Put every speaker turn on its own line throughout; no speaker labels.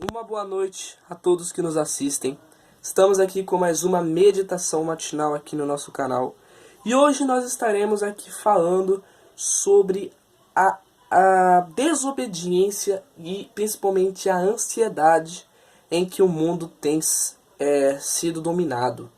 Uma boa noite a todos que nos assistem. Estamos aqui com mais uma meditação matinal aqui no nosso canal. E hoje nós estaremos aqui falando sobre a desobediência e principalmente a ansiedade em que o mundo tem sido dominado.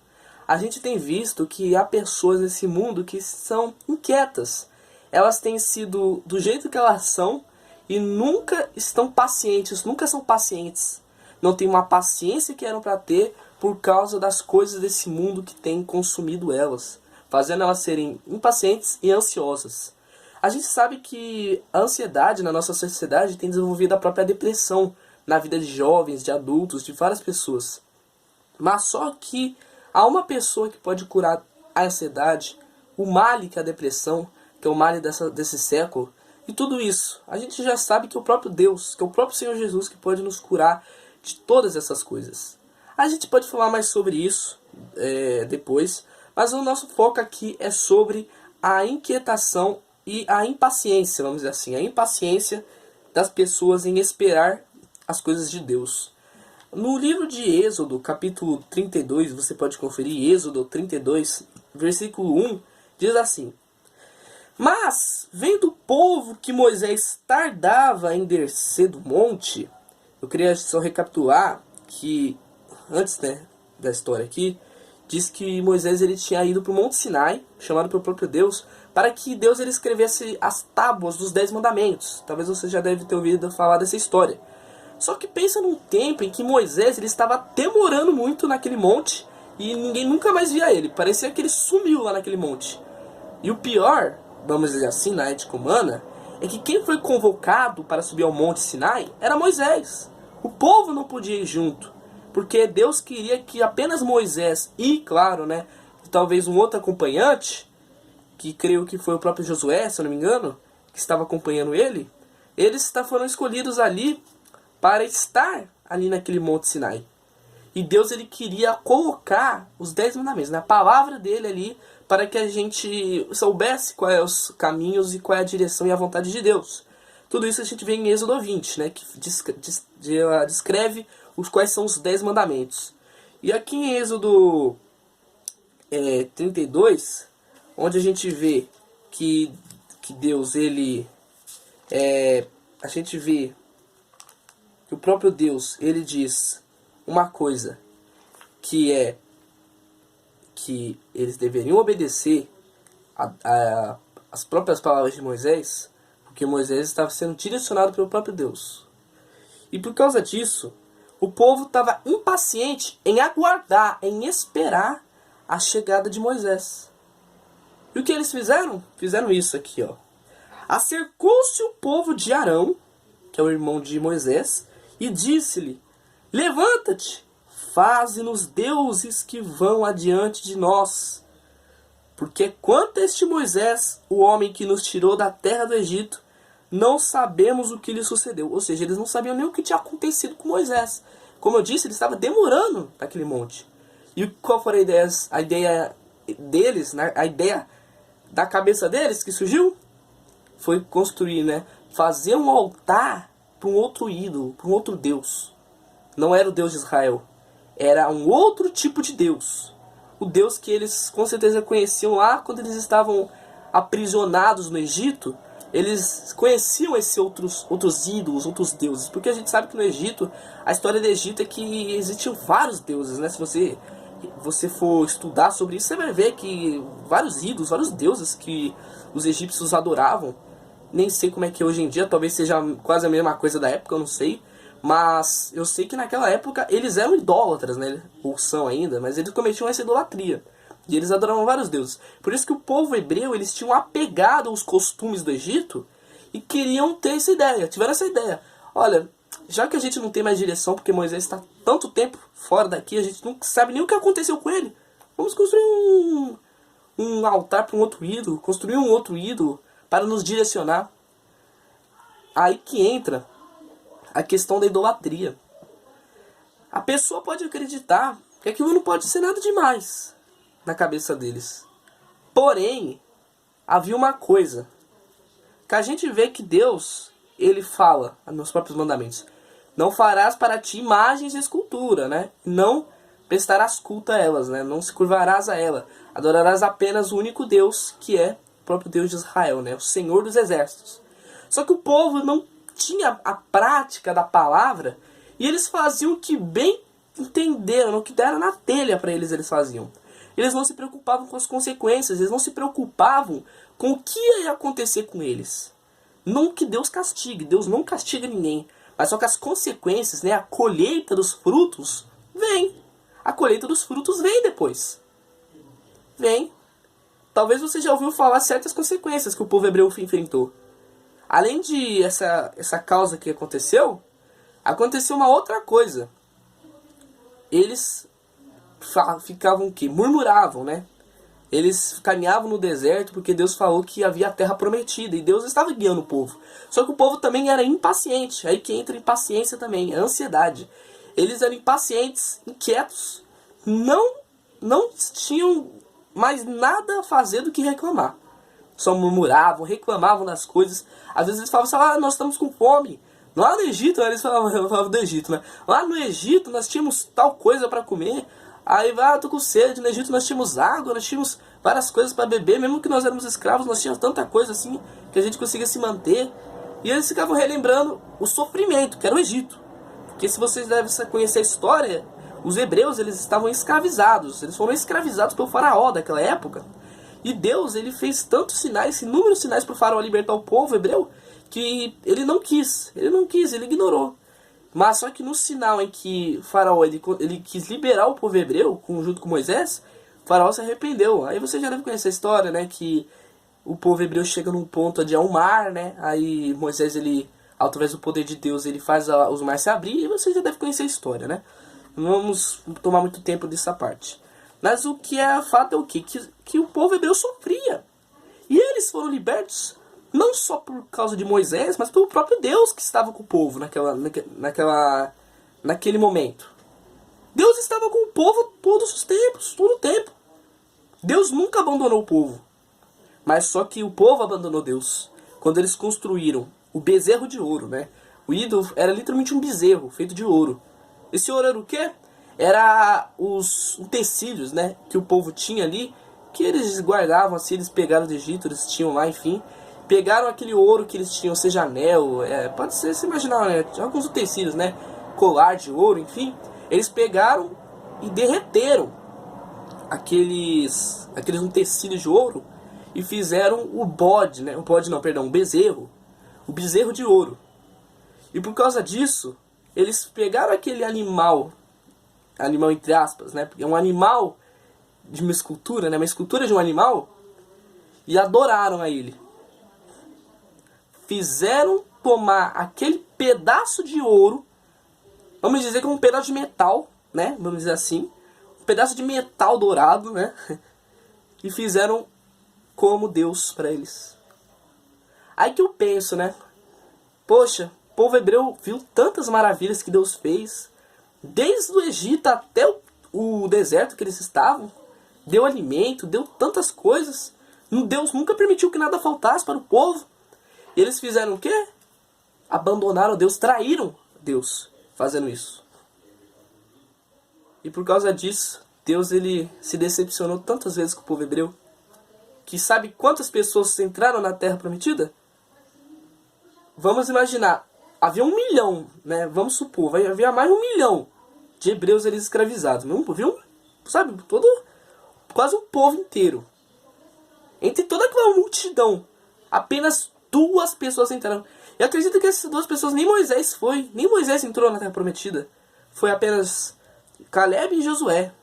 A gente tem visto que há pessoas nesse mundo que são inquietas. Elas têm sido do jeito que elas são e nunca estão pacientes, nunca são pacientes. Não têm uma paciência que eram para ter por causa das coisas desse mundo que tem consumido elas, fazendo elas serem impacientes e ansiosas. A gente sabe que a ansiedade na nossa sociedade tem desenvolvido a própria depressão na vida de jovens, de adultos, de várias pessoas. Mas só que há uma pessoa que pode curar a ansiedade, o mal que é a depressão, que é o mal desse século. E tudo isso, a gente já sabe que é o próprio Deus, que é o próprio Senhor Jesus que pode nos curar de todas essas coisas. A gente pode falar mais sobre isso depois, mas o nosso foco aqui é sobre a inquietação e a impaciência, vamos dizer assim, a impaciência das pessoas em esperar as coisas de Deus. No livro de Êxodo, capítulo 32, você pode conferir, Êxodo 32, versículo 1, diz assim: Mas, vendo o povo que Moisés tardava em descer do monte, eu queria só recapitular que, antes da história aqui, diz que Moisés ele tinha ido para o Monte Sinai, chamado pelo próprio Deus, para que Deus ele escrevesse as tábuas dos 10 mandamentos. Talvez você já deve ter ouvido falar dessa história. Só que pensa num tempo em que Moisés ele estava demorando muito naquele monte e ninguém nunca mais via ele. Parecia que ele sumiu lá naquele monte. E o pior, vamos dizer assim, na ética humana, é que quem foi convocado para subir ao Monte Sinai era Moisés. O povo não podia ir junto, porque Deus queria que apenas Moisés e, claro, talvez um outro acompanhante, que creio que foi o próprio Josué, se eu não me engano, que estava acompanhando ele, eles foram escolhidos ali para estar ali naquele Monte Sinai. E Deus ele queria colocar os 10 mandamentos, a palavra dele ali, para que a gente soubesse quais são os caminhos e qual é a direção e a vontade de Deus. Tudo isso a gente vê em Êxodo 20, que descreve quais são os 10 mandamentos. E aqui em Êxodo 32, onde a gente vê que Deus, a gente vê que o próprio Deus, ele diz uma coisa, que é que eles deveriam obedecer as próprias palavras de Moisés, porque Moisés estava sendo direcionado pelo próprio Deus. E por causa disso, o povo estava impaciente em aguardar, em esperar a chegada de Moisés. E o que eles fizeram? Fizeram isso aqui, ó. Acercou-se o povo de Arão, que é o irmão de Moisés, e disse-lhe: Levanta-te, faze-nos deuses que vão adiante de nós. Porque quanto a este Moisés, o homem que nos tirou da terra do Egito, não sabemos o que lhe sucedeu. Ou seja, eles não sabiam nem o que tinha acontecido com Moisés. Como eu disse, ele estava demorando naquele monte. E qual foi a ideia deles, a ideia da cabeça deles que surgiu? Foi construir, fazer um altar para um outro ídolo, para um outro Deus. Não era o Deus de Israel. Era um outro tipo de Deus. O Deus que eles com certeza conheciam lá quando eles estavam aprisionados no Egito. Eles conheciam esses outros ídolos, outros deuses. Porque a gente sabe que no Egito, a história do Egito é que existiam vários deuses. Se você for estudar sobre isso, você vai ver que vários ídolos, vários deuses que os egípcios adoravam. Nem sei como é que é hoje em dia, talvez seja quase a mesma coisa da época, eu não sei. Mas eu sei que naquela época eles eram idólatras, ou são ainda, mas eles cometiam essa idolatria. E eles adoravam vários deuses. Por isso que o povo hebreu, eles tinham apegado aos costumes do Egito e queriam ter essa ideia, tiveram essa ideia. Olha, já que a gente não tem mais direção, porque Moisés está tanto tempo fora daqui, a gente não sabe nem o que aconteceu com ele. Vamos construir um altar para um outro ídolo, construir um outro ídolo para nos direcionar. Aí que entra a questão da idolatria. A pessoa pode acreditar que aquilo não pode ser nada demais na cabeça deles. Porém, havia uma coisa que a gente vê que Deus, ele fala nos próprios mandamentos: Não farás para ti imagens de escultura, né? Não prestarás culto a elas, né? Não se curvarás a ela. Adorarás apenas o único Deus, que é o próprio Deus de Israel, né? O Senhor dos exércitos. Só que o povo não tinha a prática da palavra e eles faziam o que bem entenderam, o que deram na telha para eles faziam. Eles não se preocupavam com as consequências, eles não se preocupavam com o que ia acontecer com eles. Não que Deus castigue, Deus não castiga ninguém, mas só que as consequências, né, a colheita dos frutos, vem. A colheita dos frutos vem depois. Vem. Talvez você já ouviu falar certas consequências que o povo hebreu enfrentou. Além de essa causa que aconteceu uma outra coisa. Eles ficavam o quê? Murmuravam, né? Eles caminhavam no deserto porque Deus falou que havia a terra prometida e Deus estava guiando o povo. Só que o povo também era impaciente. Aí que entra impaciência também, a ansiedade. Eles eram impacientes, inquietos, não tinham mais nada a fazer do que reclamar. Só murmuravam, reclamavam das coisas. Às vezes eles falavam assim, nós estamos com fome. Lá no Egito, né, eles falavam do Egito, né? Lá no Egito nós tínhamos tal coisa para comer. Aí, tô com sede. No Egito nós tínhamos água, nós tínhamos várias coisas para beber. Mesmo que nós éramos escravos, nós tínhamos tanta coisa assim que a gente conseguia se manter. E eles ficavam relembrando o sofrimento, que era o Egito. Porque se vocês devem conhecer a história, os hebreus eles estavam escravizados. Eles foram escravizados pelo faraó daquela época. E Deus ele fez tantos sinais, inúmeros sinais para o faraó libertar o povo hebreu, que ele não quis, ele ignorou. Mas só que no sinal em que o faraó ele quis liberar o povo hebreu, junto com Moisés, o faraó se arrependeu. Aí você já deve conhecer a história, né, que o povo hebreu chega num ponto onde é um mar, né, aí Moisés, ele, através do poder de Deus, ele faz os mares se abrir, e você já deve conhecer a história, né. Não vamos tomar muito tempo dessa parte. Mas o que é fato é o quê? Que o povo hebreu sofria. E eles foram libertos não só por causa de Moisés, mas pelo próprio Deus que estava com o povo naquele momento. Deus estava com o povo todos os tempos, todo o tempo. Deus nunca abandonou o povo. Mas só que o povo abandonou Deus. Quando eles construíram o bezerro de ouro, né? O ídolo era literalmente um bezerro feito de ouro. Esse ouro era o quê? Era os utensílios, né, que o povo tinha ali, que eles guardavam, assim, eles pegaram do Egito, eles tinham lá, enfim. Pegaram aquele ouro que eles tinham, seja anel, pode ser, se imaginar, né, alguns utensílios, né, colar de ouro, enfim. Eles pegaram e derreteram aqueles utensílios de ouro e fizeram o bode, né, o bezerro. O bezerro de ouro. E por causa disso, eles pegaram aquele animal entre aspas, né? Porque é um animal de uma escultura, né? Uma escultura de um animal, e adoraram a ele. Fizeram tomar aquele pedaço de ouro, vamos dizer que é um pedaço de metal, né? Vamos dizer assim, um pedaço de metal dourado, né? E fizeram como Deus para eles. Aí que eu penso, né? Poxa, o povo hebreu viu tantas maravilhas que Deus fez. Desde o Egito até o deserto que eles estavam, deu alimento, deu tantas coisas. Deus nunca permitiu que nada faltasse para o povo. E eles fizeram o quê? Abandonaram Deus, traíram Deus fazendo isso. E por causa disso, Deus ele se decepcionou tantas vezes com o povo hebreu, que sabe quantas pessoas entraram na terra prometida? Vamos imaginar, havia 1 milhão, né? Vamos supor, havia mais de 1 milhão de hebreus eles escravizados. Viu? Sabe, quase o povo inteiro. Entre toda aquela multidão, apenas 2 pessoas entraram. E acredito que essas 2 pessoas nem Moisés entrou na terra prometida. Foi apenas Caleb e Josué.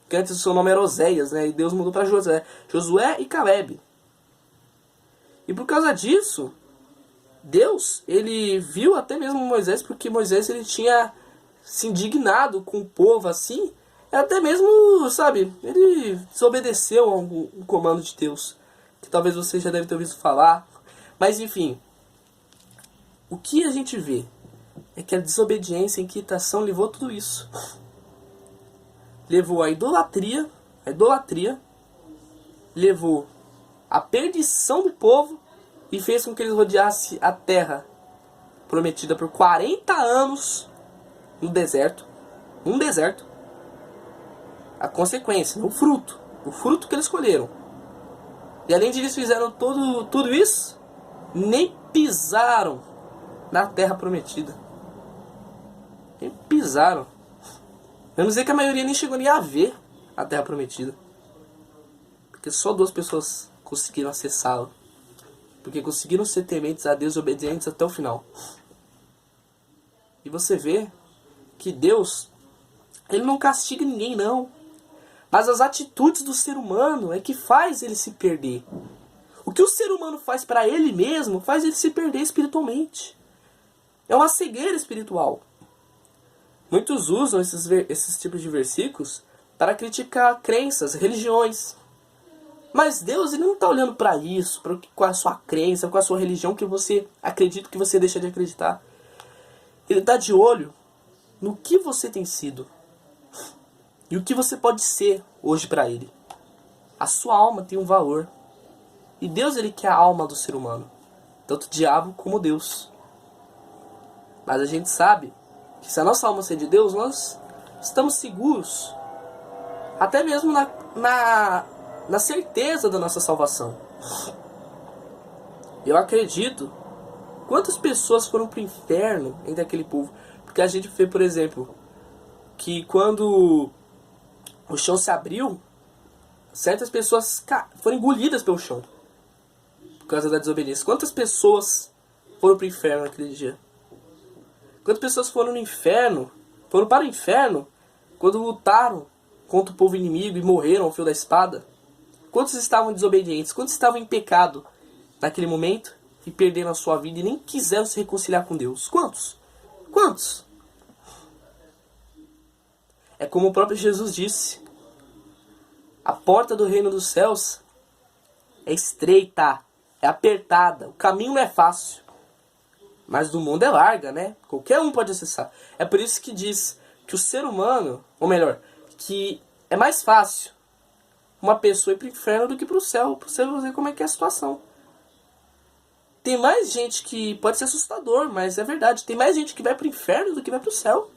Que antes o seu nome era Oséias, né? E Deus mudou para Josué. Josué e Caleb. E por causa disso, Deus, ele viu até mesmo Moisés, porque Moisés ele tinha se indignado com o povo assim, até mesmo, sabe, ele desobedeceu a um comando de Deus, que talvez você já deve ter ouvido falar, mas enfim, o que a gente vê é que a desobediência e a inquietação levou tudo isso. Levou a idolatria, levou a perdição do povo e fez com que eles rodeassem a terra prometida por 40 anos no deserto. Um deserto. A consequência, o fruto que eles colheram. E além de eles fizeram tudo isso, nem pisaram na terra prometida. Nem pisaram. Vamos dizer que a maioria nem chegou nem a ver a terra prometida. Porque só 2 pessoas conseguiram acessá-la. Porque conseguiram ser tementes a Deus e obedientes até o final. E você vê que Deus, Ele não castiga ninguém não. Mas as atitudes do ser humano é que faz ele se perder. O que o ser humano faz para ele mesmo faz ele se perder espiritualmente. É uma cegueira espiritual. Muitos usam esses tipos de versículos para criticar crenças, religiões. Mas Deus, Ele não está olhando para isso, para qual a sua crença, qual a sua religião que você acredita, que você deixa de acreditar. Ele está de olho no que você tem sido. E o que você pode ser hoje para Ele. A sua alma tem um valor. E Deus, Ele quer a alma do ser humano. Tanto o diabo como Deus. Mas a gente sabe que se a nossa alma ser de Deus, nós estamos seguros. Até mesmo na certeza da nossa salvação. Eu acredito. Quantas pessoas foram para o inferno entre aquele povo? Porque a gente vê, por exemplo, que quando o chão se abriu, certas pessoas foram engolidas pelo chão. Por causa da desobediência. Quantas pessoas foram para o inferno naquele dia? Quantas pessoas foram no inferno, foram para o inferno, quando lutaram contra o povo inimigo e morreram ao fio da espada? Quantos estavam desobedientes? Quantos estavam em pecado naquele momento e perderam a sua vida e nem quiseram se reconciliar com Deus? Quantos? Quantos? É como o próprio Jesus disse. A porta do reino dos céus é estreita, é apertada. O caminho não é fácil. Mas do mundo é larga, né? Qualquer um pode acessar. É por isso que diz que o ser humano, ou melhor, que é mais fácil uma pessoa ir para o inferno do que para o céu. Para você ver como é que é a situação. Tem mais gente que pode ser assustador, mas é verdade. Tem mais gente que vai para o inferno do que vai para o céu.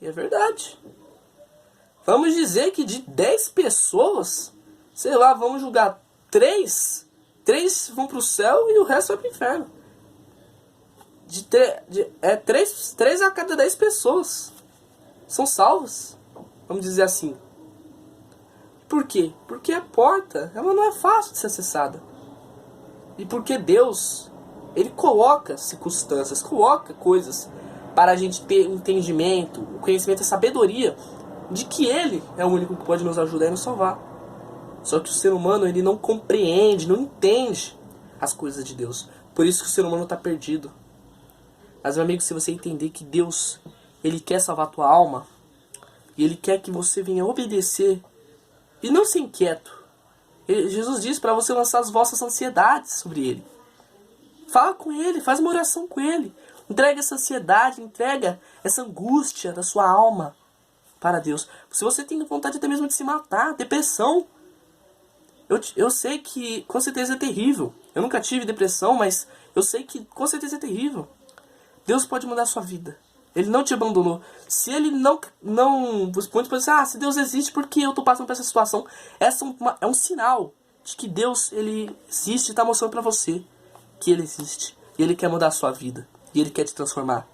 E é verdade. Vamos dizer que de 10 pessoas, sei lá, vamos julgar 3 vão para o céu e o resto vai para o inferno. 3 a cada 10 pessoas são salvas. Vamos dizer assim. Por quê? Porque a porta, ela não é fácil de ser acessada. E porque Deus, Ele coloca circunstâncias, coloca coisas para a gente ter entendimento, o conhecimento, a sabedoria de que Ele é o único que pode nos ajudar e nos salvar. Só que o ser humano, ele não compreende, não entende as coisas de Deus. Por isso que o ser humano está perdido. Mas, meu amigo, se você entender que Deus, Ele quer salvar a tua alma, e Ele quer que você venha obedecer e não ser inquieto. Jesus diz para você lançar as vossas ansiedades sobre Ele. Fala com Ele, faz uma oração com Ele. Entrega essa ansiedade, entrega essa angústia da sua alma para Deus. Se você tem vontade até mesmo de se matar, depressão, eu sei que com certeza é terrível. Eu nunca tive depressão, mas eu sei que com certeza é terrível. Deus pode mudar a sua vida. Ele não te abandonou. Se Ele não você pode dizer, se Deus existe porque eu estou passando por essa situação. Essa é um sinal de que Deus, Ele existe e está mostrando para você que Ele existe. E Ele quer mudar a sua vida. E Ele quer te transformar.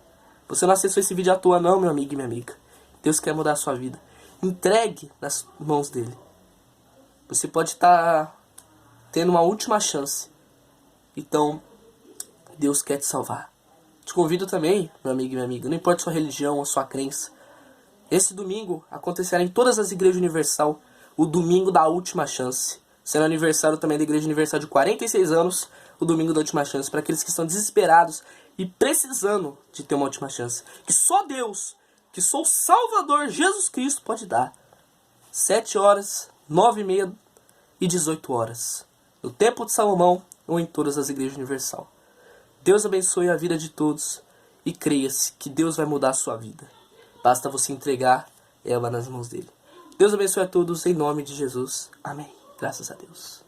Você não acessou esse vídeo à toa não, meu amigo e minha amiga. Deus quer mudar a sua vida. Entregue nas mãos dEle. Você pode estar tendo uma última chance. Então, Deus quer te salvar. Te convido também, meu amigo e minha amiga, não importa a sua religião ou a sua crença. Esse domingo acontecerá em todas as igrejas universal o domingo da última chance. Sendo aniversário também da Igreja Universal de 46 anos, o domingo da última chance, para aqueles que estão desesperados e precisando de ter uma última chance. Que só Deus, que só o Salvador Jesus Cristo pode dar. 7 horas, 9h30 e 18 horas. No Templo de Salomão ou em todas as igrejas universal. Deus abençoe a vida de todos e creia-se que Deus vai mudar a sua vida. Basta você entregar ela nas mãos dele. Deus abençoe a todos em nome de Jesus. Amém. Graças a Deus.